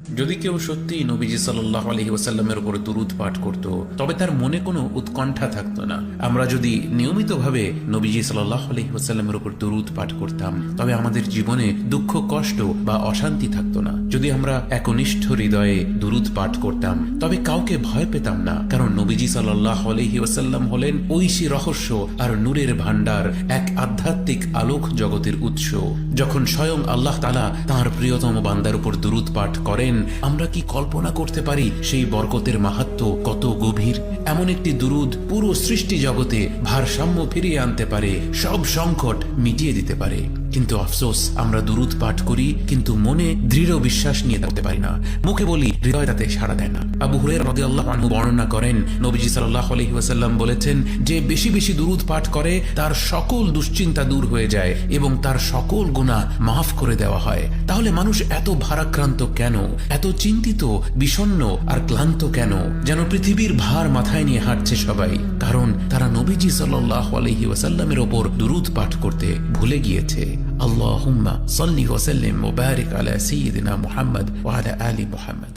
যদি কেউ সত্যি নবীজি সাল্লাল্লাহু আলাইহি ওয়াসাল্লামের উপর দুরূদ পাঠ করত, তবে তার মনে কোনো উৎকণ্ঠা থাকতো না। আমরা যদি নিয়মিতভাবে নবীজি সাল্লাল্লাহু আলাইহি ওয়াসাল্লামের উপর দুরূদ পাঠ করতাম, তবে আমাদের জীবনে দুঃখ, কষ্ট বা অশান্তি থাকতো না। যদি আমরা একনিষ্ঠ হৃদয়ে দুরূদ পাঠ করতাম, তবে কাউকে ভয় পেতাম না, কারণ নবীজি সাল্লাল্লাহু আলাইহি ওয়াসাল্লাম হলেন ঐশী রহস্য আর নূরের ভান্ডার, এক আধ্যাত্মিক আলোক জগতের উৎস। যখন স্বয়ং আল্লাহ তাআলা তাঁর প্রিয়তম বান্দার উপর দুরূদ পাঠ করেন, আমরা কি কল্পনা করতে পারি সেই বরকতের মাহাত্ম্য কত গভীর? এমন একটি দুরূদ পুরো সৃষ্টি জগতে ভারসাম্য ফিরিয়ে আনতে পারে, সব সংকট মিটিয়ে দিতে পারে। কিন্তু আফসোস, আমরা দুরূদ পাঠ করি কিন্তু মনে দৃঢ় বিশ্বাস নিয়ে থাকতে পারি না। মুখে বলি, হৃদয় তাতে সাড়া দেয় না। আবু হুরায়রা রাদিয়াল্লাহু আনহু বর্ণনা করেন, নবীজি সাল্লাল্লাহু আলাইহি ওয়াসাল্লাম বলেছেন, যে বেশি বেশি দুরূদ পাঠ করে তার সকল দুশ্চিন্তা দূর হয়ে যায় এবং তার সকল গুনাহ মাফ করে দেওয়া হয়। তাহলে মানুষ এত ভারাক্রান্ত কেন, এত চিন্তিত, বিষণ্ণ আর ক্লান্ত কেন? যেন পৃথিবীর ভার মাথায় নিয়ে হাঁটছে সবাই, কারণ তারা নবীজি সাল্লাল্লাহু আলাইহি ওয়াসাল্লামের ওপর দুরূদ পাঠ করতে ভুলে গিয়েছে। আল্লাহুম্মা সাল্লি ওয়া সাল্লিম ওয়া বারিক আলা সাইয়্যিদিনা মুহাম্মদ ওয়া আলা আলি মুহাম্মদ।